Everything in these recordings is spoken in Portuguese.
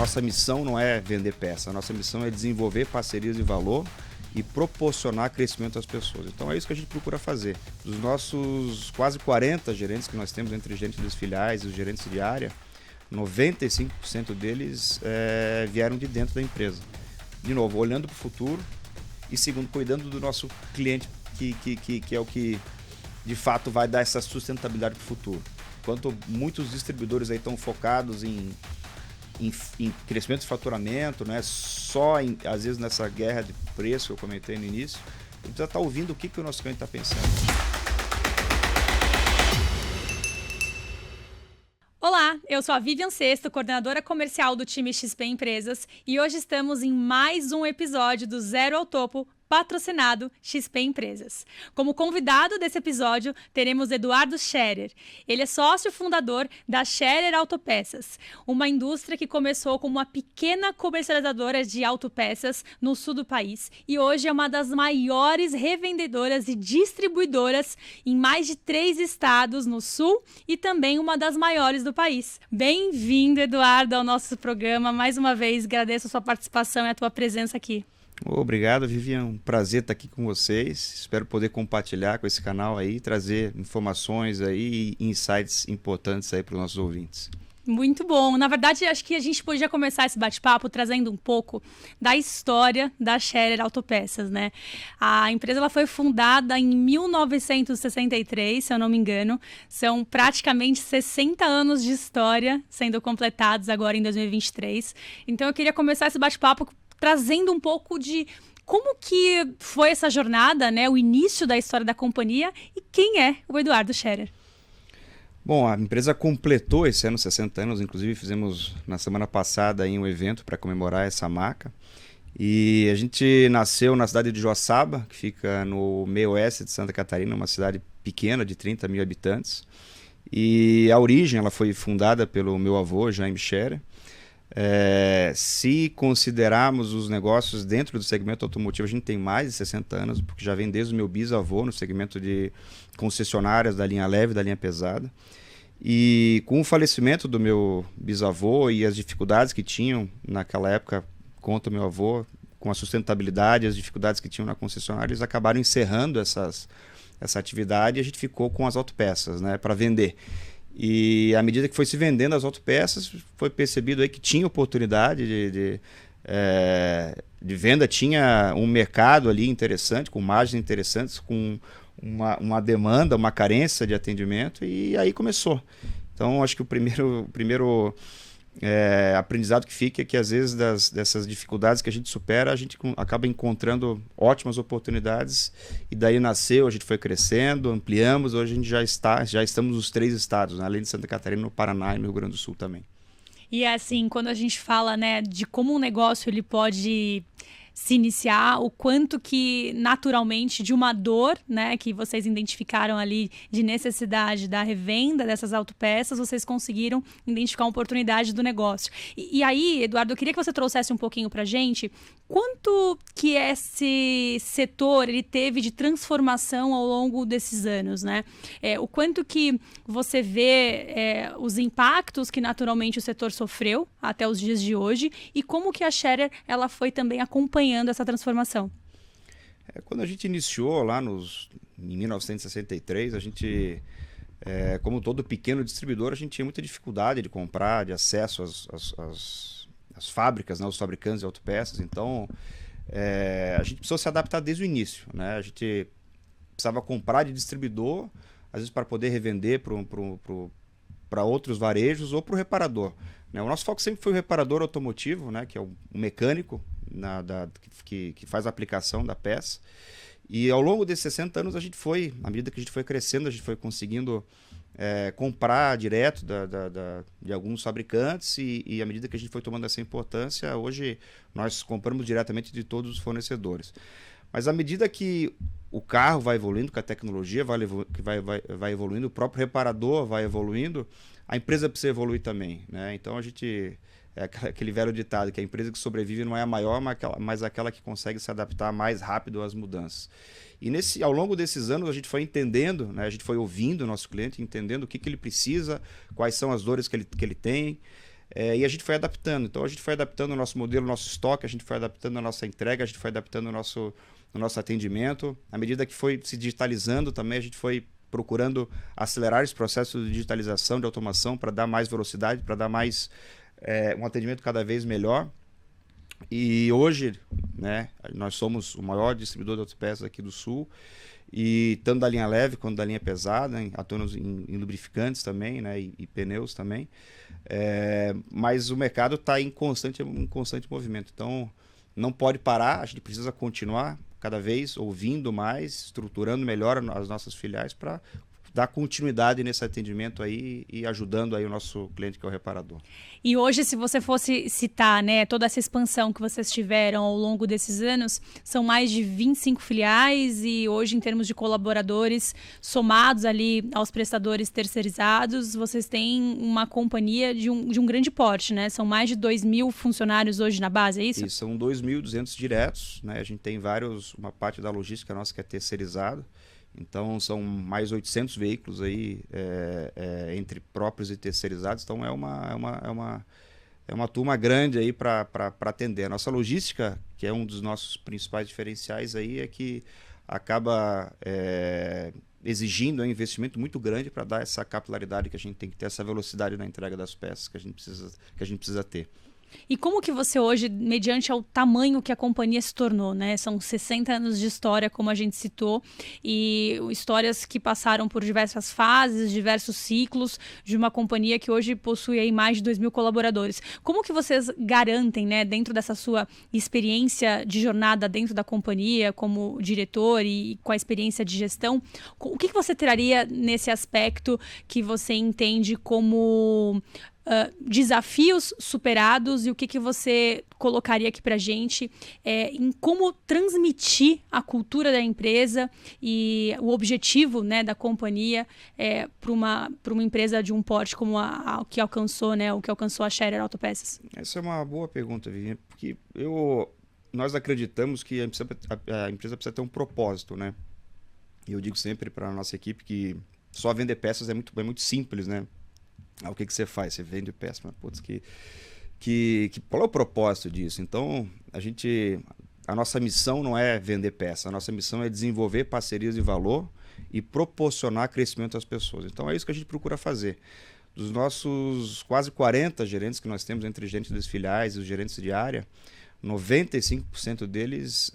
nossa missão não é vender peça, a nossa missão é desenvolver parcerias de valor e proporcionar crescimento às pessoas. Então é isso que a gente procura fazer. Dos nossos quase 40 gerentes que nós temos entre gerentes das filiais e os gerentes de área, 95% deles vieram de dentro da empresa. De novo, olhando para o futuro e segundo, cuidando do nosso cliente, que é o que de fato vai dar essa sustentabilidade para o futuro. Enquanto muitos distribuidores aí estão focados em crescimento de faturamento, né? Às vezes nessa guerra de preço que eu comentei no início, a gente já está ouvindo o que o nosso cliente está pensando. Olá, eu sou a Vivian Sesto, coordenadora comercial do time XP Empresas, e hoje estamos em mais um episódio do Zero ao Topo, patrocinado XP Empresas. Como convidado desse episódio, teremos Eduardo Scherer. Ele é sócio fundador da Scherer Autopeças, uma indústria que começou como uma pequena comercializadora de autopeças no sul do país e hoje é uma das maiores revendedoras e distribuidoras em mais de 3 estados no sul e também uma das maiores do país. Bem-vindo, Eduardo, ao nosso programa. Mais uma vez, agradeço a sua participação e a tua presença aqui. Obrigado, Vivian. Um prazer estar aqui com vocês. Espero poder compartilhar com esse canal aí, trazer informações aí e insights importantes aí para os nossos ouvintes. Muito bom. Na verdade, acho que a gente podia começar esse bate-papo trazendo um pouco da história da Scherer Autopeças, né? A empresa ela foi fundada em 1963, se eu não me engano. São praticamente 60 anos de história sendo completados agora em 2023. Então, eu queria começar esse bate-papo trazendo um pouco de como que foi essa jornada, né? O início da história da companhia e quem é o Eduardo Scherer. Bom, a empresa completou esse ano 60 anos, inclusive fizemos na semana passada aí um evento para comemorar essa marca. E a gente nasceu na cidade de Joaçaba, que fica no meio oeste de Santa Catarina, uma cidade pequena de 30 mil habitantes. E a origem ela foi fundada pelo meu avô, Jaime Scherer. Se considerarmos os negócios dentro do segmento automotivo, a gente tem mais de 60 anos, porque já vem desde o meu bisavô no segmento de concessionárias da linha leve e da linha pesada. E com o falecimento do meu bisavô e as dificuldades que tinham naquela época, conta meu avô, com a sustentabilidade, as dificuldades que tinham na concessionária, eles acabaram encerrando essa atividade e a gente ficou com as autopeças, né, para vender. E à medida que foi se vendendo as autopeças, foi percebido aí que tinha oportunidade de venda, tinha um mercado ali interessante, com margens interessantes, com uma demanda, uma carência de atendimento, e aí começou. Então, acho que o primeiro aprendizado que fica é que às vezes dessas dificuldades que a gente supera, a gente acaba encontrando ótimas oportunidades e daí nasceu, a gente foi crescendo, ampliamos, hoje a gente já estamos nos 3 estados, né? Além de Santa Catarina, no Paraná e no Rio Grande do Sul também. E assim, quando a gente fala, né, de como um negócio ele pode se iniciar, o quanto que naturalmente de uma dor, né, que vocês identificaram ali de necessidade da revenda dessas autopeças, vocês conseguiram identificar uma oportunidade do negócio. E aí, Eduardo, eu queria que você trouxesse um pouquinho pra gente quanto que esse setor ele teve de transformação ao longo desses anos, né? O quanto que você vê os impactos que naturalmente o setor sofreu até os dias de hoje e como que a Scherer ela foi também acompanhando essa transformação. Quando a gente iniciou lá em 1963, a gente, como todo pequeno distribuidor, a gente tinha muita dificuldade de comprar, de acesso às fábricas, né, os fabricantes de autopeças. Então, a gente precisou se adaptar desde o início, né? A gente precisava comprar de distribuidor, às vezes para poder revender para outros varejos ou para o reparador, né? O nosso foco sempre foi o reparador automotivo, né, que é o mecânico que faz a aplicação da peça. E ao longo desses 60 anos, à medida que a gente foi crescendo, a gente foi conseguindo comprar direto de alguns fabricantes e à medida que a gente foi tomando essa importância, hoje nós compramos diretamente de todos os fornecedores. Mas à medida que o carro vai evoluindo, que a tecnologia vai evoluindo, o próprio reparador vai evoluindo, a empresa precisa evoluir também, né? Então a gente... aquele velho ditado que a empresa que sobrevive não é a maior, mas aquela que consegue se adaptar mais rápido às mudanças. E ao longo desses anos a gente foi entendendo, né? A gente foi ouvindo o nosso cliente, entendendo o que ele precisa, quais são as dores que ele tem. E a gente foi adaptando. Então, a gente foi adaptando o nosso modelo, o nosso estoque, a gente foi adaptando a nossa entrega, a gente foi adaptando o nosso atendimento. À medida que foi se digitalizando também, a gente foi procurando acelerar esse processo de digitalização, de automação, para dar mais velocidade, para dar mais um atendimento cada vez melhor. E hoje, né, nós somos o maior distribuidor de autopeças aqui do Sul, e tanto da linha leve quanto da linha pesada, atuamos em lubrificantes também, né, e pneus também. Mas o mercado está em constante movimento, então não pode parar, a gente precisa continuar cada vez ouvindo mais, estruturando melhor as nossas filiais para dar continuidade nesse atendimento aí e ajudando aí o nosso cliente, que é o reparador. E hoje, se você fosse citar, né, toda essa expansão que vocês tiveram ao longo desses anos, são mais de 25 filiais e hoje, em termos de colaboradores, somados ali aos prestadores terceirizados, vocês têm uma companhia de um grande porte, né? São mais de 2.000 funcionários hoje na base, é isso? Isso, são 2.200 diretos, né? A gente tem uma parte da logística nossa que é terceirizada. Então, são mais 800 veículos aí, entre próprios e terceirizados. Então, é uma turma grande aí para atender. A nossa logística, que é um dos nossos principais diferenciais aí, é que acaba exigindo um investimento muito grande para dar essa capilaridade que a gente tem que ter, essa velocidade na entrega das peças que a gente precisa ter. E como que você hoje, mediante ao tamanho que a companhia se tornou, né? São 60 anos de história, como a gente citou, e histórias que passaram por diversas fases, diversos ciclos, de uma companhia que hoje possui aí mais de 2.000 colaboradores. Como que vocês garantem, né, dentro dessa sua experiência de jornada dentro da companhia, como diretor e com a experiência de gestão, o que você traria nesse aspecto que você entende como desafios superados, e o que você colocaria aqui para a gente em como transmitir a cultura da empresa e o objetivo, né, da companhia para uma empresa de um porte como o que alcançou, né, o que alcançou a Scherer Autopeças? Essa é uma boa pergunta, Viviane, porque nós acreditamos que a empresa precisa ter um propósito, né? E eu digo sempre para a nossa equipe que só vender peças é muito simples, né? O que você faz? Você vende peça, mas putz, qual é o propósito disso? Então, a nossa missão não é vender peça, a nossa missão é desenvolver parcerias de valor e proporcionar crescimento às pessoas. Então, é isso que a gente procura fazer. Dos nossos quase 40 gerentes que nós temos, entre gerentes das filiais e os gerentes de área, 95% deles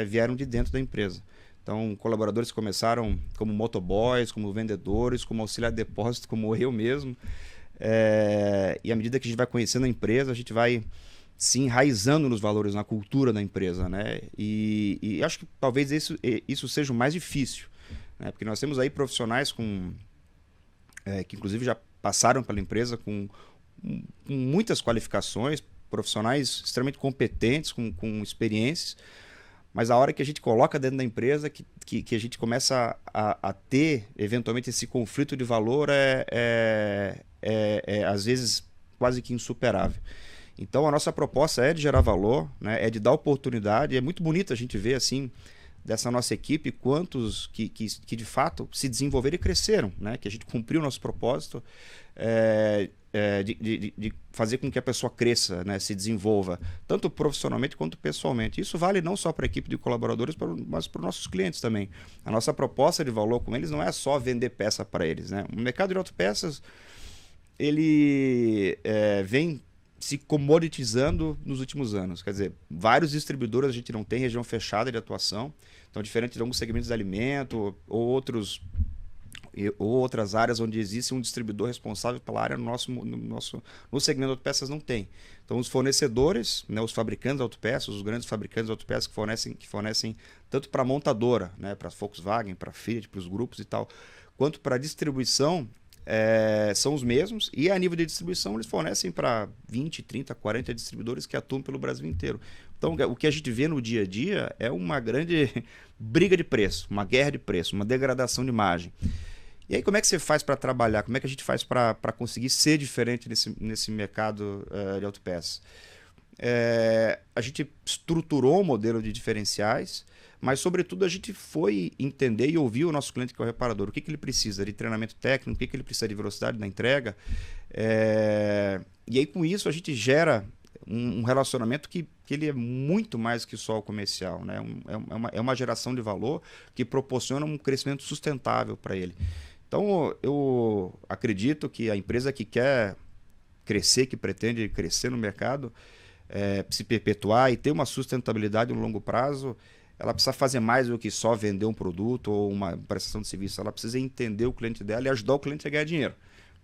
vieram de dentro da empresa. Então, colaboradores começaram como motoboys, como vendedores, como auxiliar de depósito, como eu mesmo. E à medida que a gente vai conhecendo a empresa, a gente vai se enraizando nos valores, na cultura da empresa, né? E acho que talvez isso seja o mais difícil, né? Porque nós temos aí profissionais que inclusive já passaram pela empresa com muitas qualificações, profissionais extremamente competentes, com experiências. Mas a hora que a gente coloca dentro da empresa, que a gente começa a ter, eventualmente, esse conflito de valor às vezes, quase que insuperável. Então, a nossa proposta é de gerar valor, né? É de dar oportunidade. É muito bonito a gente ver, assim, dessa nossa equipe, quantos que de fato, se desenvolveram e cresceram, né? Que a gente cumpriu o nosso propósito de fazer com que a pessoa cresça, né, se desenvolva, tanto profissionalmente quanto pessoalmente. Isso vale não só para a equipe de colaboradores, mas para os nossos clientes também. A nossa proposta de valor com eles não é só vender peça para eles, né? O mercado de autopeças, ele vem se comoditizando nos últimos anos. Quer dizer, vários distribuidores a gente não tem região fechada de atuação, então diferente de alguns segmentos de alimento ou outras áreas onde existe um distribuidor responsável pela área, no segmento de autopeças não tem. Então, os fornecedores, né, os fabricantes de autopeças, os grandes fabricantes de autopeças que fornecem tanto para a montadora, né, para a Volkswagen, para a Fiat, para os grupos e tal, quanto para a distribuição, são os mesmos, e a nível de distribuição eles fornecem para 20, 30, 40 distribuidores que atuam pelo Brasil inteiro. Então, o que a gente vê no dia a dia é uma grande briga de preço, uma guerra de preço, uma degradação de margem. E aí, como é que você faz para trabalhar? Como é que a gente faz para conseguir ser diferente nesse mercado de autopeças? A gente estruturou um modelo de diferenciais. mas sobretudo a gente foi entender e ouvir o nosso cliente, que é o reparador, o que ele precisa de treinamento técnico, o que ele precisa de velocidade na entrega. E aí com isso a gente gera um relacionamento que ele é muito mais que só o comercial, né? É uma geração de valor que proporciona um crescimento sustentável para ele. Então, eu acredito que a empresa que quer crescer, que pretende crescer no mercado, se perpetuar e ter uma sustentabilidade no longo prazo, ela precisa fazer mais do que só vender um produto ou uma prestação de serviço. Ela precisa entender o cliente dela e ajudar o cliente a ganhar dinheiro.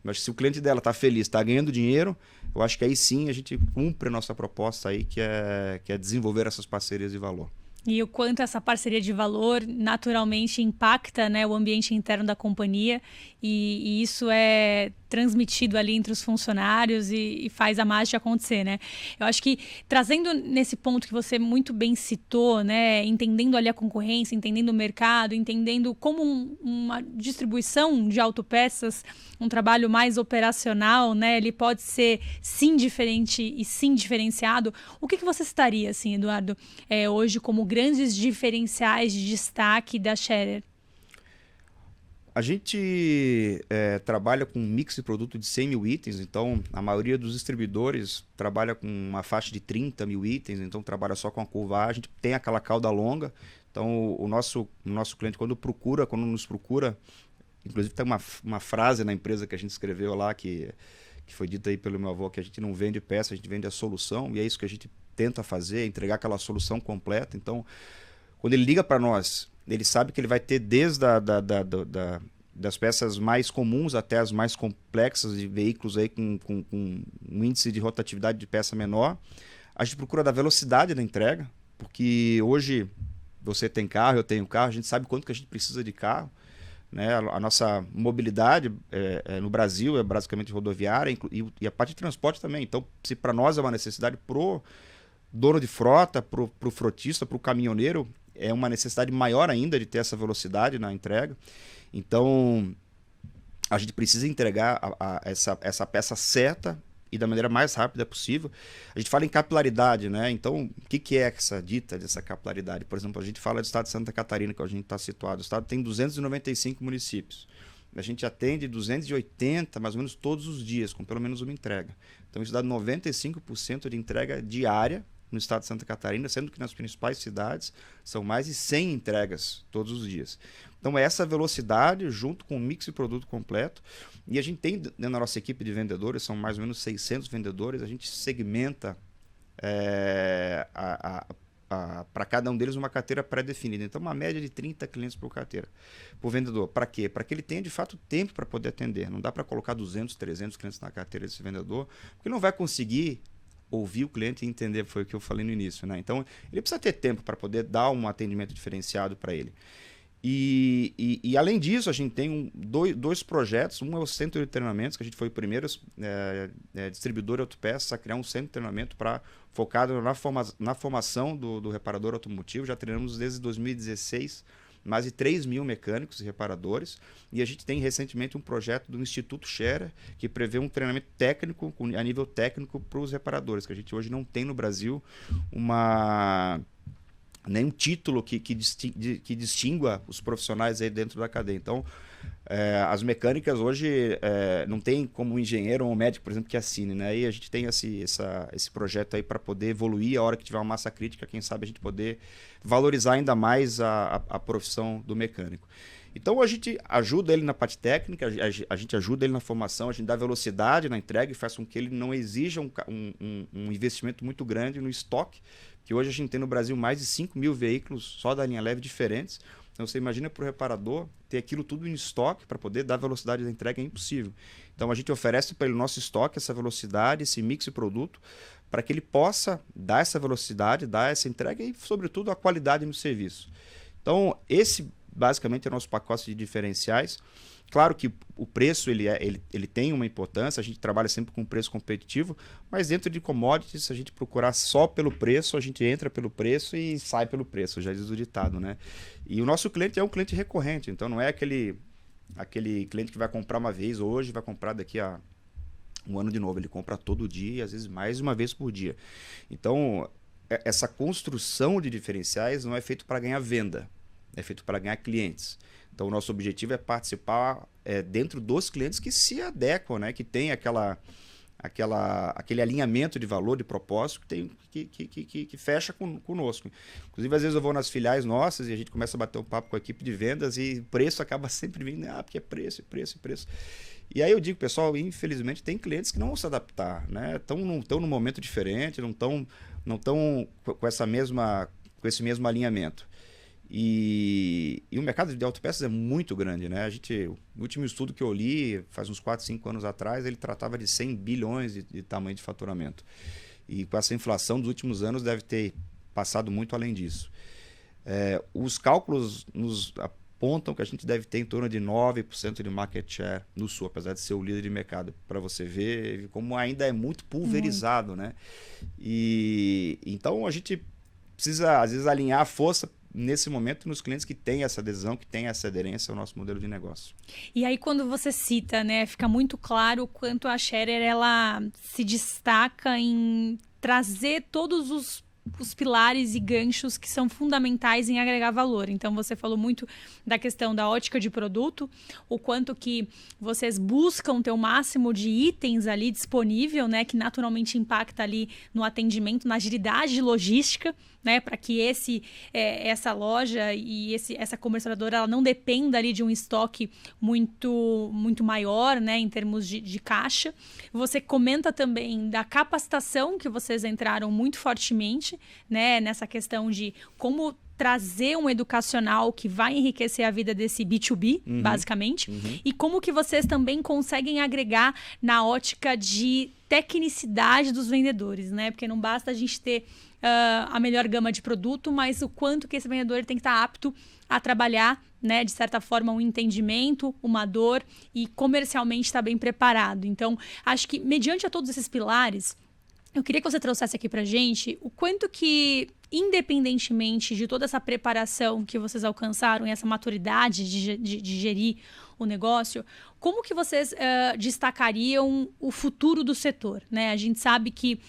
Mas se o cliente dela está feliz, está ganhando dinheiro, eu acho que aí sim a gente cumpre a nossa proposta aí, que é desenvolver essas parcerias de valor. E o quanto essa parceria de valor naturalmente impacta, né, o ambiente interno da companhia, e isso é transmitido ali entre os funcionários e faz a mágica acontecer, né? Eu acho que trazendo nesse ponto que você muito bem citou, né, entendendo ali a concorrência, entendendo o mercado, entendendo como uma distribuição de autopeças, um trabalho mais operacional, né, ele pode ser sim diferente e sim diferenciado. O que você citaria, assim, Eduardo, hoje como grandes diferenciais de destaque da Schaerer? A gente trabalha com um mix de produto de 100 mil itens, então a maioria dos distribuidores trabalha com uma faixa de 30 mil itens, então trabalha só com a curva A, a gente tem aquela cauda longa, então o nosso cliente quando nos procura, inclusive tem uma frase na empresa que a gente escreveu lá, que foi dita aí pelo meu avô, que a gente não vende peça, a gente vende a solução, e é isso que a gente tenta fazer, entregar aquela solução completa. Então, quando ele liga para nós, ele sabe que ele vai ter desde das peças mais comuns até as mais complexas de veículos aí com um índice de rotatividade de peça menor. A gente procura da velocidade da entrega, porque hoje você tem carro, eu tenho carro, a gente sabe quanto que a gente precisa de carro. Né? A nossa mobilidade no Brasil é basicamente rodoviária e a parte de transporte também. Então, se para nós é uma necessidade pro dono de frota, pro frotista, pro caminhoneiro, é uma necessidade maior ainda de ter essa velocidade na entrega. Então, a gente precisa entregar essa peça certa e da maneira mais rápida possível. A gente fala em capilaridade, né? Então, o que é essa dita dessa capilaridade? Por exemplo, a gente fala do estado de Santa Catarina, que a gente está situado. O estado tem 295 municípios. A gente atende 280, mais ou menos, todos os dias, com pelo menos uma entrega. Então, isso dá 95% de entrega diária no estado de Santa Catarina, sendo que nas principais cidades são mais de 100 entregas todos os dias. Então, é essa velocidade junto com o mix de produto completo. E a gente tem na nossa equipe de vendedores, são mais ou menos 600 vendedores, a gente segmenta para cada um deles uma carteira pré-definida. Então, uma média de 30 clientes por carteira, por vendedor. Para quê? Para que ele tenha, de fato, tempo para poder atender. Não dá para colocar 200, 300 clientes na carteira desse vendedor, porque ele não vai conseguir ouvir o cliente e entender, foi o que eu falei no início, né? Então, ele precisa ter tempo para poder dar um atendimento diferenciado para ele. E além disso, a gente tem dois projetos. Um é o Centro de Treinamentos, que a gente foi o primeiro distribuidor de autopeças a criar um centro de treinamento focado na formação do reparador automotivo. Já treinamos desde 2016 mais de 3 mil mecânicos e reparadores. E a gente tem recentemente um projeto do Instituto Schaerer, que prevê um treinamento técnico, a nível técnico, para os reparadores, que a gente hoje não tem no Brasil nenhum título que distingua os profissionais aí dentro da cadeia. Então, as mecânicas hoje não tem como um engenheiro ou um médico, por exemplo, que assine, né? E a gente tem esse projeto aí para poder evoluir a hora que tiver uma massa crítica, quem sabe a gente poder valorizar ainda mais a profissão do mecânico. Então, a gente ajuda ele na parte técnica, a gente ajuda ele na formação, a gente dá velocidade na entrega e faz com que ele não exija um investimento muito grande no estoque, que hoje a gente tem no Brasil mais de 5 mil veículos só da linha leve diferentes. Então, você imagina para o reparador ter aquilo tudo em estoque para poder dar velocidade da entrega, é impossível. Então, a gente oferece para ele o nosso estoque, essa velocidade, esse mix de produto, para que ele possa dar essa velocidade, dar essa entrega e, sobretudo, a qualidade no serviço. Então, esse basicamente é o nosso pacote de diferenciais. Claro que o preço ele tem uma importância, a gente trabalha sempre com preço competitivo, mas dentro de commodities, se a gente procurar só pelo preço, a gente entra pelo preço e sai pelo preço, já diz o ditado, né? E o nosso cliente é um cliente recorrente, então não é aquele cliente que vai comprar uma vez hoje, vai comprar daqui a um ano de novo, ele compra todo dia, às vezes mais de uma vez por dia. Então, essa construção de diferenciais não é feito para ganhar venda, é feito para ganhar clientes. Então, o nosso objetivo é participar dentro dos clientes que se adequam, né? Que tem aquele alinhamento de valor, de propósito que fecha conosco. Inclusive, às vezes eu vou nas filiais nossas e a gente começa a bater um papo com a equipe de vendas e o preço acaba sempre vindo, porque é preço. E aí eu digo, pessoal, infelizmente tem clientes que não vão se adaptar, né? Estão num momento diferente, não estão com esse mesmo alinhamento. E o mercado de autopeças é muito grande, né? O último estudo que eu li, faz uns 4, 5 anos atrás, ele tratava de 100 bilhões de tamanho de faturamento. E com essa inflação dos últimos anos deve ter passado muito além disso. Os cálculos nos apontam que a gente deve ter em torno de 9% de market share no Sul, apesar de ser o líder de mercado, para você ver como ainda é muito pulverizado, né? E então a gente precisa, às vezes, alinhar a força nesse momento nos clientes que têm essa adesão, que têm essa aderência ao nosso modelo de negócio. E aí quando você cita, né, fica muito claro o quanto a Schaerer ela se destaca em trazer todos os pilares e ganchos que são fundamentais em agregar valor. Então, você falou muito da questão da ótica de produto, o quanto que vocês buscam ter o máximo de itens ali disponível, né, que naturalmente impacta ali no atendimento, na agilidade de logística, né, para que essa loja e essa comercializadora ela não dependa ali de um estoque muito maior, né, em termos de caixa. Você comenta também da capacitação que vocês entraram muito fortemente, né, nessa questão de como trazer um educacional que vai enriquecer a vida desse B2B, basicamente, e como que vocês também conseguem agregar na ótica de tecnicidade dos vendedores, né? Porque não basta a gente ter a melhor gama de produto, mas o quanto que esse vendedor tem que estar apto a trabalhar, né, de certa forma, um entendimento, uma dor e comercialmente estar bem preparado. Então, acho que mediante a todos esses pilares, eu queria que você trouxesse aqui pra gente o quanto que, independentemente de toda essa preparação que vocês alcançaram e essa maturidade de gerir o negócio, como que vocês destacariam o futuro do setor, né? A gente sabe que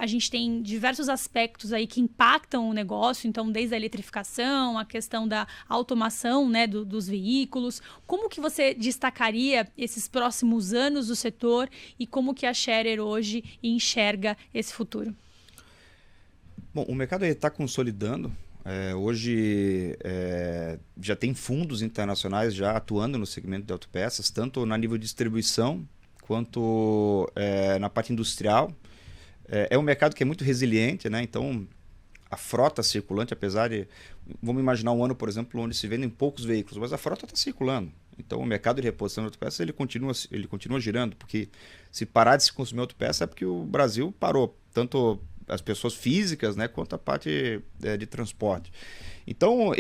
a gente tem diversos aspectos aí que impactam o negócio, então desde a eletrificação, a questão da automação, né, dos veículos. Como que você destacaria esses próximos anos do setor e como que a Schaerer hoje enxerga esse futuro? Bom, o mercado está consolidando. Hoje já tem fundos internacionais já atuando no segmento de autopeças, tanto na nível de distribuição quanto na parte industrial. É um mercado que é muito resiliente, né? Então a frota circulante, apesar de... Vamos imaginar um ano, por exemplo, onde se vendem poucos veículos, mas a frota está circulando. Então o mercado de reposição de autopeças ele continua girando, porque se parar de se consumir autopeça é porque o Brasil parou, tanto as pessoas físicas, né, quanto a parte de transporte. Então,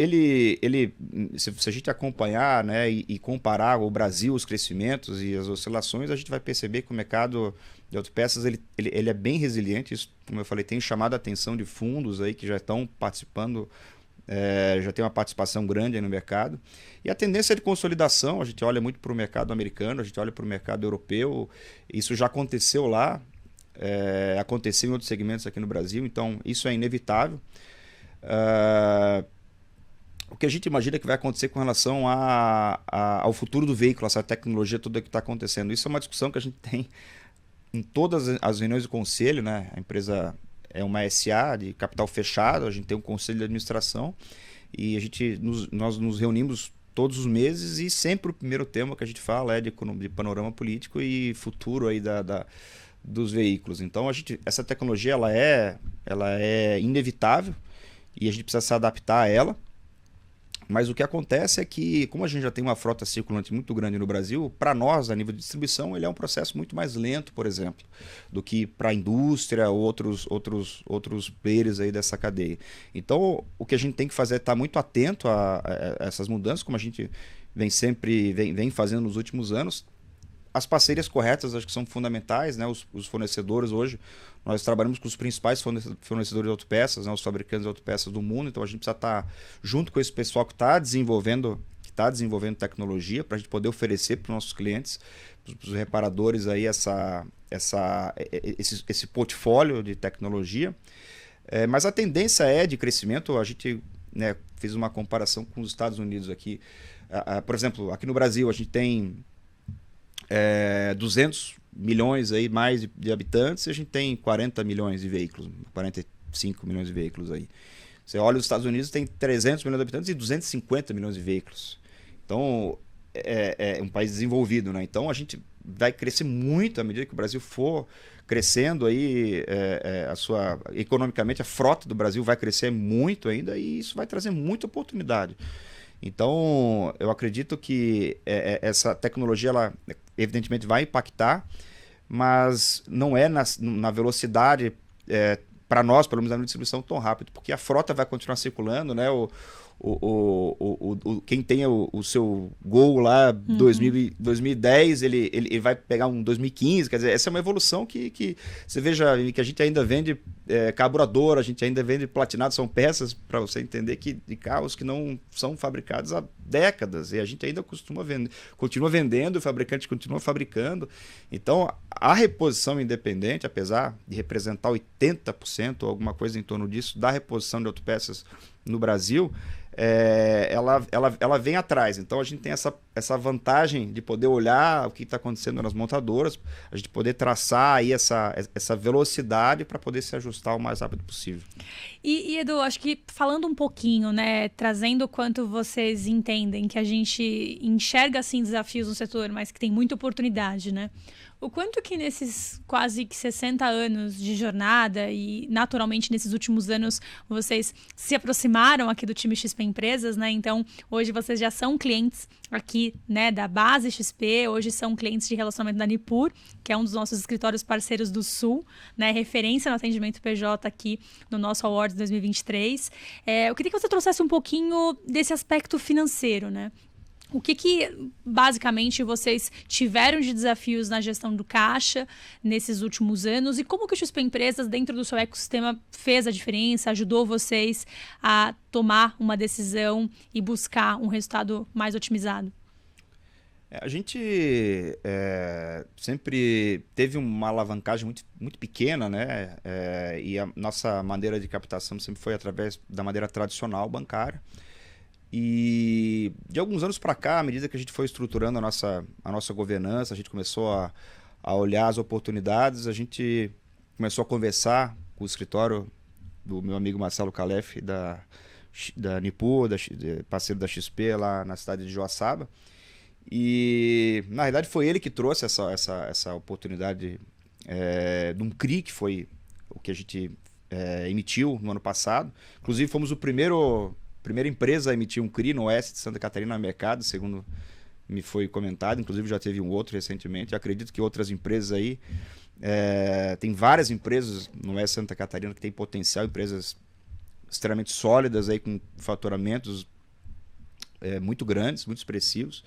se a gente acompanhar, né, e comparar o Brasil, os crescimentos e as oscilações, a gente vai perceber que o mercado de autopeças ele é bem resiliente. Isso, como eu falei, tem chamado a atenção de fundos aí que já estão participando, já tem uma participação grande aí no mercado. E a tendência de consolidação, a gente olha muito para o mercado americano, a gente olha para o mercado europeu, isso já aconteceu lá, aconteceu em outros segmentos aqui no Brasil, então isso é inevitável. O que a gente imagina que vai acontecer com relação ao futuro do veículo, essa tecnologia toda que está acontecendo, isso é uma discussão que a gente tem em todas as reuniões do conselho, né? A empresa é uma SA de capital fechado, a gente tem um conselho de administração e nós nos reunimos todos os meses e sempre o primeiro tema que a gente fala é de panorama político e futuro aí dos veículos. Então essa tecnologia ela é inevitável e a gente precisa se adaptar a ela. Mas o que acontece é que, como a gente já tem uma frota circulante muito grande no Brasil, para nós, a nível de distribuição, ele é um processo muito mais lento, por exemplo, do que para a indústria ou outros players aí dessa cadeia. Então, o que a gente tem que fazer é estar muito atento a essas mudanças, como a gente vem fazendo nos últimos anos. As parcerias corretas acho que são fundamentais, né? Os fornecedores hoje, nós trabalhamos com os principais fornecedores de autopeças, né? Os fabricantes de autopeças do mundo, então a gente precisa estar junto com esse pessoal que está desenvolvendo tecnologia para a gente poder oferecer para os nossos clientes, para os reparadores aí esse portfólio de tecnologia. Mas a tendência é de crescimento. A gente, né, fez uma comparação com os Estados Unidos aqui. Por exemplo, aqui no Brasil a gente tem 200 milhões aí mais de habitantes, e a gente tem 40 milhões de veículos, 45 milhões de veículos aí. Você olha os Estados Unidos, tem 300 milhões de habitantes e 250 milhões de veículos. Então, é um país desenvolvido, né? Então, a gente vai crescer muito à medida que o Brasil for crescendo aí, economicamente, a frota do Brasil vai crescer muito ainda, e isso vai trazer muita oportunidade. Então, eu acredito que essa tecnologia, ela evidentemente vai impactar, mas não é na velocidade, para nós, pelo menos na distribuição, tão rápido, porque a frota vai continuar circulando, né? Quem tem o seu Gol lá, 2010, ele vai pegar um 2015, quer dizer, essa é uma evolução que você veja que a gente ainda vende carburador, a gente ainda vende platinado, são peças, para você entender, de carros que não são fabricados há décadas, e a gente ainda continua vendendo, o fabricante continua fabricando. Então, a reposição independente, apesar de representar 80% ou alguma coisa em torno disso, da reposição de autopeças no Brasil, ela vem atrás. Então a gente tem essa vantagem de poder olhar o que está acontecendo nas montadoras, a gente poder traçar aí essa velocidade para poder se ajustar o mais rápido possível. E Edu, acho que falando um pouquinho, né, trazendo o quanto vocês entendem que a gente enxerga assim desafios no setor, mas que tem muita oportunidade, né? O quanto que nesses quase que 60 anos de jornada e naturalmente nesses últimos anos vocês se aproximaram aqui do time XP Empresas, né? Então hoje vocês já são clientes aqui, né, da base XP, hoje são clientes de relacionamento da Nipur, que é um dos nossos escritórios parceiros do Sul, né? Referência no atendimento PJ aqui no nosso Awards 2023. Eu queria que você trouxesse um pouquinho desse aspecto financeiro, né? O que basicamente vocês tiveram de desafios na gestão do caixa nesses últimos anos e como que o XP Empresas, dentro do seu ecossistema, fez a diferença, ajudou vocês a tomar uma decisão e buscar um resultado mais otimizado? A gente sempre teve uma alavancagem muito, muito pequena, né? E a nossa maneira de captação sempre foi através da maneira tradicional bancária. E de alguns anos para cá, à medida que a gente foi estruturando a nossa governança, a gente começou a olhar as oportunidades, a gente começou a conversar com o escritório do meu amigo Marcelo Calef, da Nipur, parceiro da XP lá na cidade de Joaçaba. E na verdade foi ele que trouxe essa oportunidade de um CRI, que foi o que a gente emitiu no ano passado. Inclusive fomos a primeira empresa a emitir um CRI no oeste de Santa Catarina no mercado, segundo me foi comentado. Inclusive já teve um outro recentemente. Eu acredito que outras empresas aí, tem várias empresas no oeste de Santa Catarina que têm potencial, empresas extremamente sólidas aí, com faturamentos muito grandes, muito expressivos.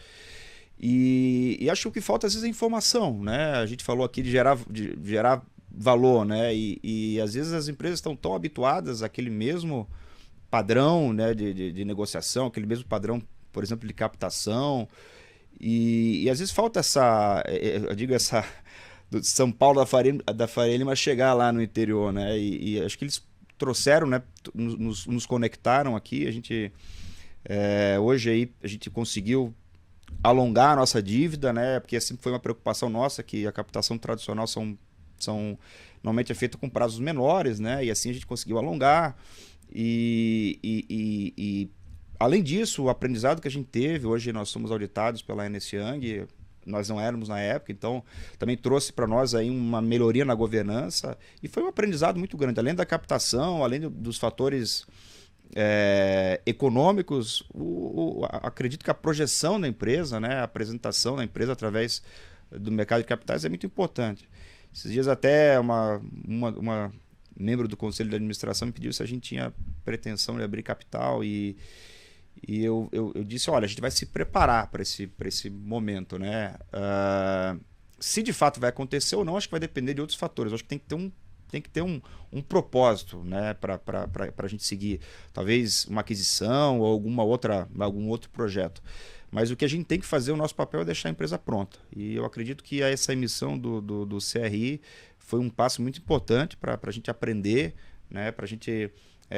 E acho que o que falta às vezes é informação, né? A gente falou aqui de gerar valor, né? E às vezes as empresas estão tão habituadas àquele mesmo padrão, né, de negociação, aquele mesmo padrão, por exemplo, de captação, e às vezes falta do São Paulo da Faria Lima chegar lá no interior, né? E acho que eles trouxeram, né, nos conectaram aqui. A gente hoje aí a gente conseguiu alongar a nossa dívida, né? Porque sempre foi uma preocupação nossa que a captação tradicional normalmente é feita com prazos menores, né? E assim a gente conseguiu alongar. E além disso, o aprendizado que a gente teve, hoje nós somos auditados pela Ernst Young, nós não éramos na época, então também trouxe para nós aí uma melhoria na governança, e foi um aprendizado muito grande, além da captação, além dos fatores econômicos. Acredito que a projeção da empresa, né, a apresentação da empresa através do mercado de capitais é muito importante. Esses dias até uma membro do conselho de administração me pediu se a gente tinha pretensão de abrir capital, e eu disse, olha, a gente vai se preparar para esse momento, né? Se de fato vai acontecer ou não, acho que vai depender de outros fatores. Acho que tem que ter um propósito, né, para a gente seguir, talvez uma aquisição ou algum outro projeto. Mas o que a gente tem que fazer, o nosso papel é deixar a empresa pronta. E eu acredito que essa emissão do CRI foi um passo muito importante para a gente aprender, né? Para a gente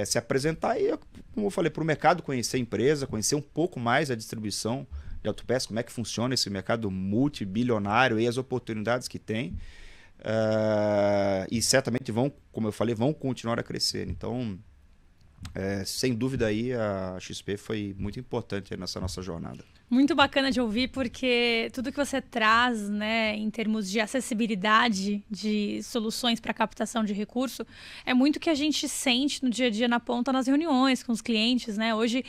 se apresentar e, como eu falei, para o mercado conhecer a empresa, conhecer um pouco mais a distribuição de autopeças, como é que funciona esse mercado multibilionário e as oportunidades que tem. E certamente vão, como eu falei, vão continuar a crescer. Então, sem dúvida aí, a XP foi muito importante nessa nossa jornada. Muito bacana de ouvir, porque tudo que você traz, né, em termos de acessibilidade de soluções para captação de recurso, é muito que a gente sente no dia a dia na ponta nas reuniões com os clientes, né? Hoje,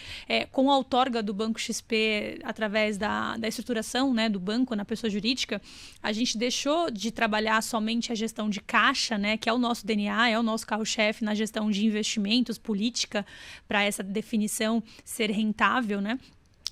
com a outorga do Banco XP, através da estruturação, né, do banco na pessoa jurídica, a gente deixou de trabalhar somente a gestão de caixa, né, que é o nosso DNA, é o nosso carro-chefe na gestão de investimentos, política, para essa definição ser rentável, né?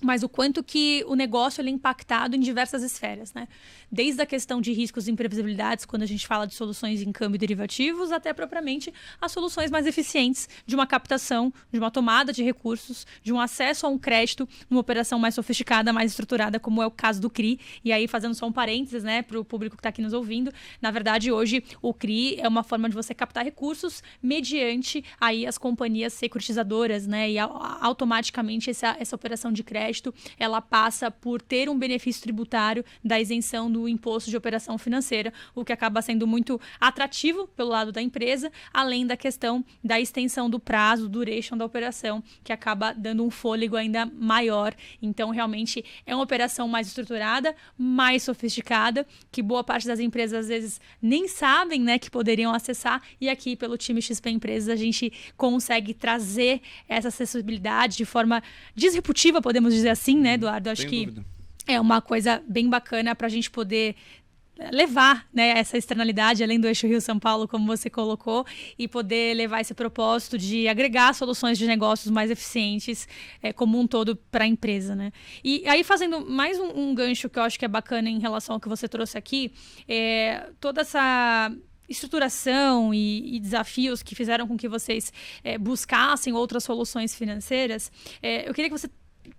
Mas o quanto que o negócio ele é impactado em diversas esferas, né? Desde a questão de riscos e imprevisibilidades, quando a gente fala de soluções em câmbio e derivativos, até propriamente as soluções mais eficientes de uma captação, de uma tomada de recursos, de um acesso a um crédito, numa operação mais sofisticada, mais estruturada, como é o caso do CRI. E aí, fazendo só um parênteses, né, para o público que está aqui nos ouvindo, na verdade, hoje, o CRI é uma forma de você captar recursos mediante aí as companhias securitizadoras, né? E automaticamente essa operação de crédito, ela passa por ter um benefício tributário da isenção do imposto de operação financeira, o que acaba sendo muito atrativo pelo lado da empresa, além da questão da extensão do prazo, duration da operação, que acaba dando um fôlego ainda maior. Então, realmente, é uma operação mais estruturada, mais sofisticada, que boa parte das empresas, às vezes, nem sabem, né, que poderiam acessar, e aqui, pelo time XP Empresas, a gente consegue trazer essa acessibilidade de forma disruptiva, podemos dizer assim, né, Eduardo? Acho que é uma coisa bem bacana para a gente poder levar, né, essa externalidade além do eixo Rio-São Paulo, como você colocou, e poder levar esse propósito de agregar soluções de negócios mais eficientes como um todo para a empresa, né? E aí, fazendo mais um gancho que eu acho que é bacana em relação ao que você trouxe aqui, toda essa estruturação e desafios que fizeram com que vocês buscassem outras soluções financeiras, eu queria que você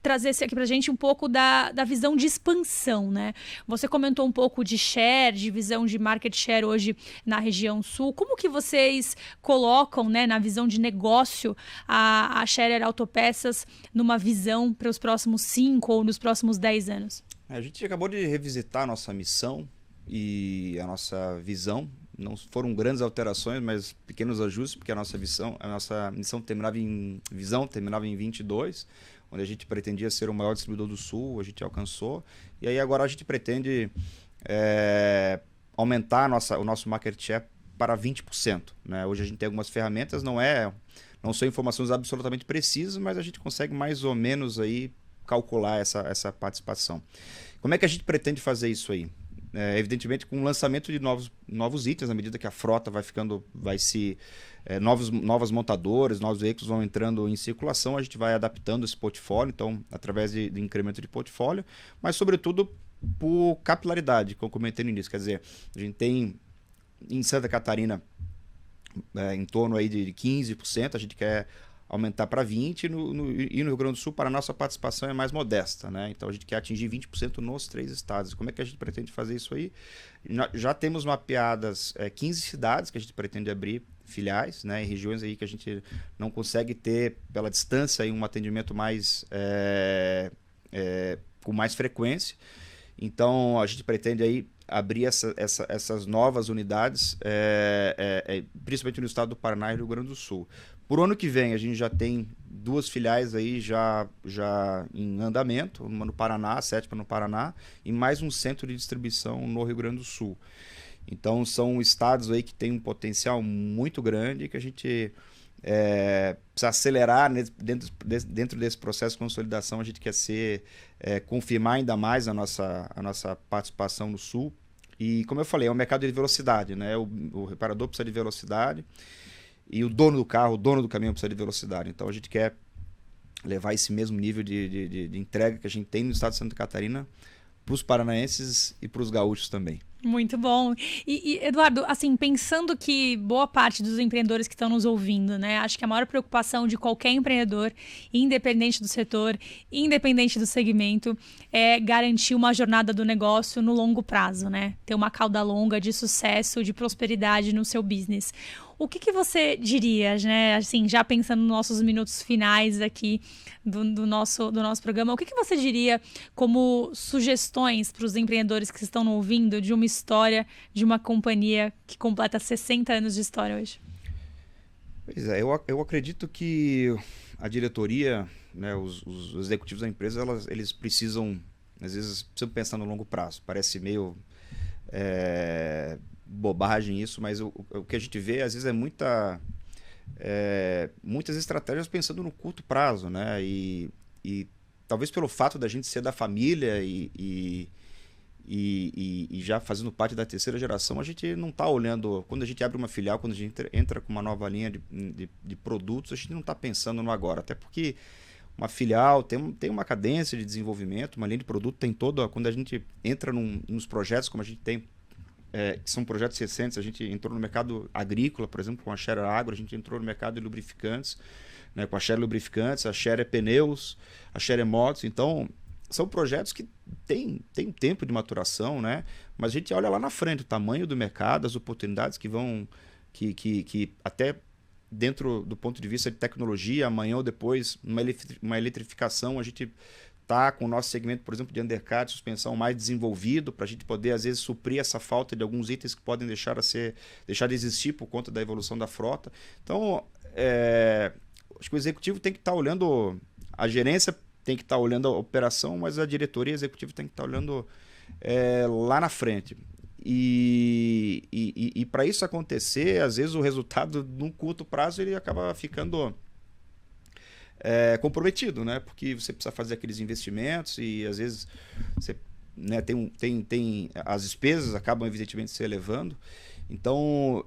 trazesse aqui pra gente um pouco da visão de expansão, né? Você comentou um pouco de share, de visão de market share hoje na região sul. Como que vocês colocam, né, na visão de negócio a Scherer Autopeças numa visão para os próximos 5 ou nos próximos 10 anos? A gente acabou de revisitar a nossa missão e a nossa visão. Não foram grandes alterações, mas pequenos ajustes, porque a nossa missão terminava em 22, onde a gente pretendia ser o maior distribuidor do Sul, a gente alcançou. E aí agora a gente pretende aumentar o nosso market share para 20%. Né? Hoje a gente tem algumas ferramentas, não são informações absolutamente precisas, mas a gente consegue mais ou menos aí calcular essa participação. Como é que a gente pretende fazer isso aí? Evidentemente com o lançamento de novos itens, à medida que a frota novas montadoras, novos veículos vão entrando em circulação, a gente vai adaptando esse portfólio, então através de incremento de portfólio, mas sobretudo por capilaridade, como eu comentei no início, quer dizer, a gente tem em Santa Catarina em torno aí de 15%, a gente quer aumentar para 20% e no Rio Grande do Sul, para a nossa participação é mais modesta, né? Então a gente quer atingir 20% nos 3 estados. Como é que a gente pretende fazer isso aí? Já temos mapeadas 15 cidades que a gente pretende abrir filiais, né? Em regiões aí que a gente não consegue ter, pela distância, aí, um atendimento mais com mais frequência. Então a gente pretende aí abrir essas novas unidades, principalmente no estado do Paraná e Rio Grande do Sul. Por ano que vem, a gente já tem 2 filiais aí já em andamento, uma no Paraná, a 7ª no Paraná, e mais um centro de distribuição no Rio Grande do Sul. Então, são estados aí que têm um potencial muito grande que a gente precisa acelerar dentro desse processo de consolidação. A gente quer confirmar ainda mais a nossa participação no Sul. E, como eu falei, é um mercado de velocidade, né? O reparador precisa de velocidade. E o dono do carro, o dono do caminhão precisa de velocidade. Então a gente quer levar esse mesmo nível de entrega que a gente tem no estado de Santa Catarina para os paranaenses e para os gaúchos também. Muito bom. E, Eduardo, assim, pensando que boa parte dos empreendedores que estão nos ouvindo, né? Acho que a maior preocupação de qualquer empreendedor, independente do setor, independente do segmento, é garantir uma jornada do negócio no longo prazo, né? Ter uma cauda longa de sucesso, de prosperidade no seu business. O que você diria, né? Assim, já pensando nos nossos minutos finais aqui do nosso programa, o que você diria como sugestões para os empreendedores que estão ouvindo de uma história de uma companhia que completa 60 anos de história hoje? Pois é, eu acredito que a diretoria, né, os executivos da empresa, eles precisam, às vezes, precisam pensar no longo prazo. Parece meio bobagem isso, mas o que a gente vê, às vezes, muitas estratégias pensando no curto prazo, né? E talvez pelo fato da gente ser da família e já fazendo parte da terceira geração, a gente não está olhando. Quando a gente abre uma filial, quando a gente entra com uma nova linha de produtos, a gente não está pensando no agora. Até porque uma filial tem uma cadência de desenvolvimento, uma linha de produto tem toda. Quando a gente entra nos projetos, como a gente tem, que são projetos recentes, a gente entrou no mercado agrícola, por exemplo, com a Scherer Agro, a gente entrou no mercado de lubrificantes, né, com a Scherer Lubrificantes, a Scherer Pneus, a Scherer Motos. Então, são projetos que têm um tempo de maturação, né? Mas a gente olha lá na frente o tamanho do mercado, as oportunidades que vão, que até dentro do ponto de vista de tecnologia, amanhã ou depois, uma eletrificação, a gente está com o nosso segmento, por exemplo, de undercar, suspensão mais desenvolvido, para a gente poder, às vezes, suprir essa falta de alguns itens que podem deixar de existir por conta da evolução da frota. Então, acho que o executivo tem que estar olhando, a gerência tem que estar olhando a operação, mas a diretoria executiva tem que estar olhando lá na frente. E para isso acontecer, às vezes o resultado, num curto prazo, ele acaba ficando comprometido, né? Porque você precisa fazer aqueles investimentos e às vezes você, né, as despesas acabam evidentemente se elevando. Então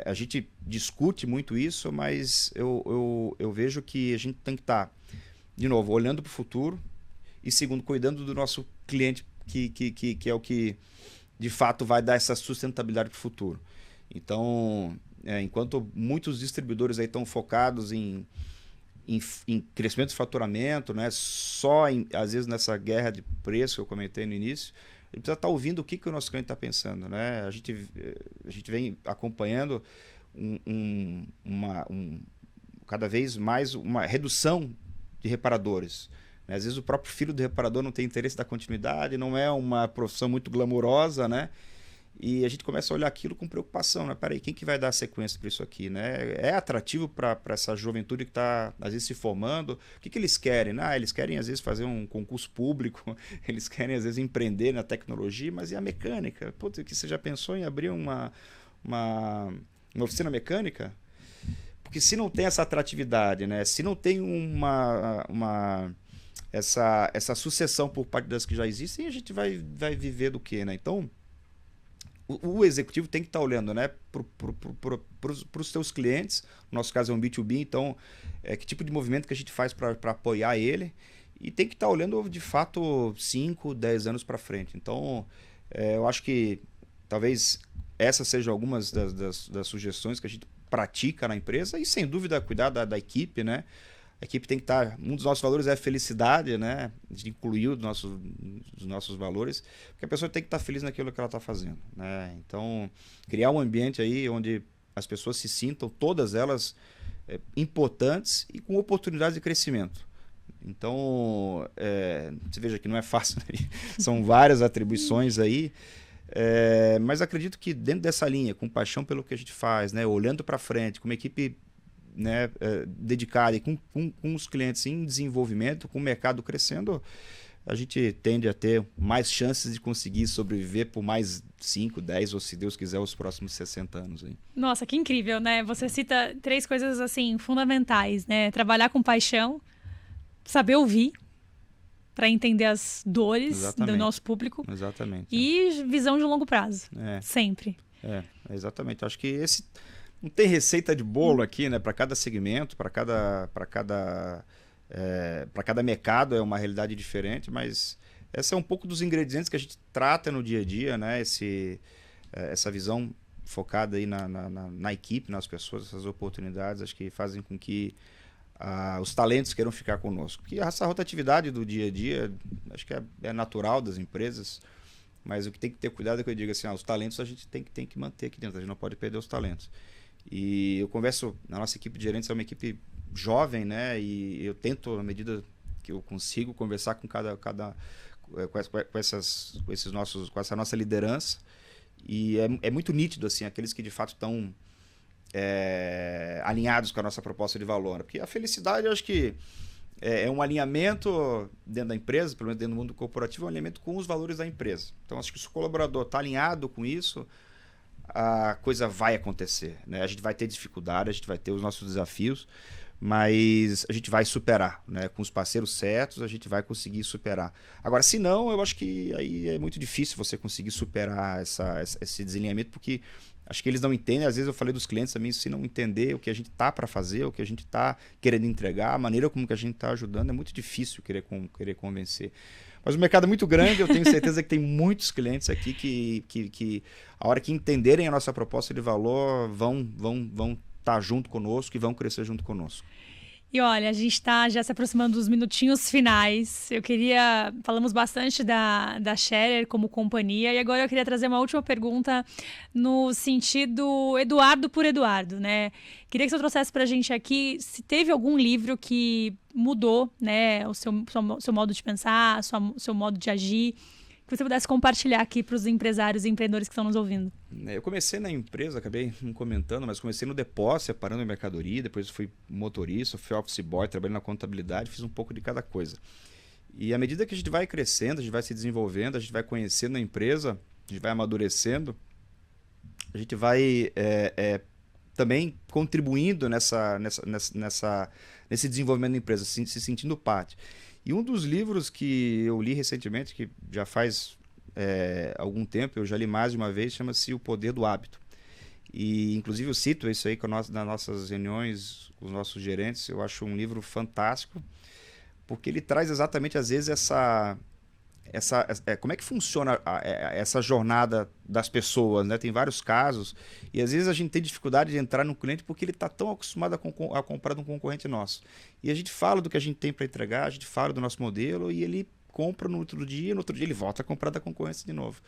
a gente discute muito isso, mas eu vejo que a gente tem que estar, de novo, olhando para o futuro e, segundo, cuidando do nosso cliente, que é o que de fato vai dar essa sustentabilidade para o futuro. Então, enquanto muitos distribuidores aí estão focados em crescimento de faturamento, né? Às vezes nessa guerra de preço que eu comentei no início, a gente precisa estar ouvindo o que o nosso cliente está pensando, né? A gente vem acompanhando cada vez mais uma redução de reparadores. Às vezes o próprio filho do reparador não tem interesse da continuidade, não é uma profissão muito glamurosa, né? E a gente começa a olhar aquilo com preocupação, né? Peraí, quem que vai dar a sequência para isso aqui, né? É atrativo para essa juventude que está, às vezes, se formando? O que eles querem? Eles querem, às vezes, fazer um concurso público, eles querem, às vezes, empreender na tecnologia, mas e a mecânica? Putz, que você já pensou em abrir uma oficina mecânica? Porque se não tem essa atratividade, né? Se não tem essa sucessão por parte das que já existem, a gente vai viver do quê, né? Então, o executivo tem que estar olhando, né, para os seus clientes. No nosso caso é um B2B, então que tipo de movimento que a gente faz para apoiar ele, e tem que estar olhando de fato 5, 10 anos para frente. Então eu acho que talvez essas sejam algumas das sugestões que a gente pratica na empresa, e sem dúvida cuidar da equipe, né? A equipe tem que estar... Um dos nossos valores é a felicidade, né? A gente incluiu os nossos valores, porque a pessoa tem que estar feliz naquilo que ela está fazendo, né? Então, criar um ambiente aí onde as pessoas se sintam, todas elas, importantes e com oportunidades de crescimento. Então, você veja que não é fácil, né? São várias atribuições aí, mas acredito que dentro dessa linha, com paixão pelo que a gente faz, né? Olhando para frente, com uma equipe, né, dedicada e com os clientes em desenvolvimento, com o mercado crescendo, a gente tende a ter mais chances de conseguir sobreviver por mais 5, 10 ou, se Deus quiser, os próximos 60 anos. Aí. Nossa, que incrível, né? Você cita 3 coisas assim fundamentais, né? Trabalhar com paixão, saber ouvir para entender as dores do nosso público. Exatamente. E visão de longo prazo, sempre. Exatamente. Acho que esse... Não tem receita de bolo aqui, né? Para cada segmento, para cada mercado é uma realidade diferente, mas essa é um pouco dos ingredientes que a gente trata no dia a dia, né? Essa visão focada aí na equipe, nas pessoas, essas oportunidades, acho que fazem com que os talentos queiram ficar conosco. E essa rotatividade do dia a dia, acho que é natural das empresas. mas o que tem que ter cuidado é que eu digo assim, os talentos a gente tem que manter aqui dentro, a gente não pode perder os talentos. E eu converso, na nossa equipe de gerentes é uma equipe jovem, né? E eu tento, na medida que eu consigo, conversar com com essa nossa liderança. E é muito nítido, assim, aqueles que de fato estão alinhados com a nossa proposta de valor. Né? Porque a felicidade, eu acho que é um alinhamento dentro da empresa, pelo menos dentro do mundo corporativo, é um alinhamento com os valores da empresa. Então, acho que se o colaborador está alinhado com isso, a coisa vai acontecer. Né? A gente vai ter dificuldade, a gente vai ter os nossos desafios, mas a gente vai superar. Né? Com os parceiros certos, a gente vai conseguir superar. Agora, se não, eu acho que aí é muito difícil você conseguir superar esse desalinhamento, porque acho que eles não entendem. Às vezes eu falei dos clientes também, se não entender o que a gente está para fazer, o que a gente está querendo entregar, a maneira como que a gente está ajudando, é muito difícil querer convencer. Mas o mercado é muito grande, eu tenho certeza que tem muitos clientes aqui que a hora que entenderem a nossa proposta de valor, vão estar junto conosco e vão crescer junto conosco. E olha, a gente está já se aproximando dos minutinhos finais. Falamos bastante da Scherer como companhia, e agora eu queria trazer uma última pergunta no sentido Eduardo por Eduardo, né? Queria que você trouxesse para a gente aqui se teve algum livro que mudou, né, o seu modo de pensar, o seu modo de agir, que você pudesse compartilhar aqui para os empresários e empreendedores que estão nos ouvindo. Eu comecei na empresa, acabei não comentando, mas comecei no depósito, separando a mercadoria, depois fui motorista, fui office boy, trabalhei na contabilidade, fiz um pouco de cada coisa. E à medida que a gente vai crescendo, a gente vai se desenvolvendo, a gente vai conhecendo a empresa, a gente vai amadurecendo, a gente vai também contribuindo nesse desenvolvimento da empresa, se sentindo parte. E um dos livros que eu li recentemente, que já faz algum tempo, eu já li mais de uma vez, chama-se O Poder do Hábito. E, inclusive, eu cito isso aí nas nossas reuniões com os nossos gerentes. Eu acho um livro fantástico, porque ele traz exatamente, às vezes, como é que funciona essa jornada das pessoas, né? Tem vários casos e às vezes a gente tem dificuldade de entrar no cliente porque ele está tão acostumado a comprar de um concorrente nosso. E a gente fala do que a gente tem para entregar, a gente fala do nosso modelo e ele compra no outro dia ele volta a comprar da concorrência de novo.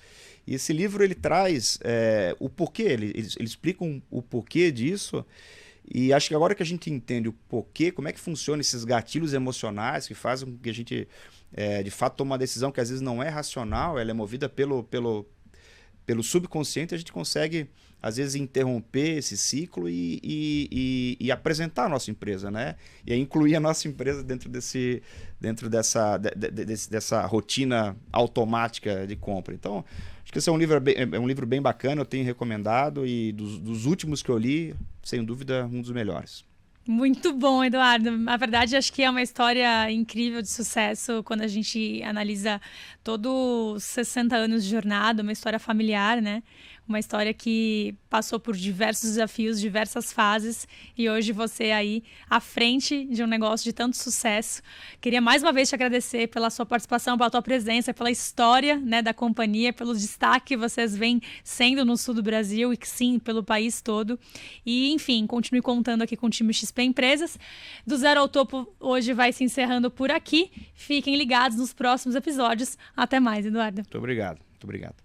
E esse livro ele traz o porquê, ele explica o porquê disso. E acho que agora que a gente entende o porquê, como é que funcionam esses gatilhos emocionais que fazem com que a gente, de fato, tome uma decisão que às vezes não é racional, ela é movida pelo subconsciente, a gente consegue, às vezes, interromper esse ciclo e apresentar a nossa empresa, né? E incluir a nossa empresa dentro dessa rotina automática de compra. Então, acho que esse é um livro bem bacana, eu tenho recomendado, e dos últimos que eu li, sem dúvida, um dos melhores. Muito bom, Eduardo. Na verdade, acho que é uma história incrível de sucesso quando a gente analisa todos os 60 anos de jornada, uma história familiar, né? Uma história que passou por diversos desafios, diversas fases, e hoje você aí à frente de um negócio de tanto sucesso. Queria mais uma vez te agradecer pela sua participação, pela tua presença, pela história, né, da companhia, pelo destaque que vocês vêm sendo no sul do Brasil e que sim, pelo país todo. E, enfim, continue contando aqui com o time XP Empresas. Do Zero ao Topo hoje vai se encerrando por aqui. Fiquem ligados nos próximos episódios. Até mais, Eduardo. Muito obrigado. Muito obrigado.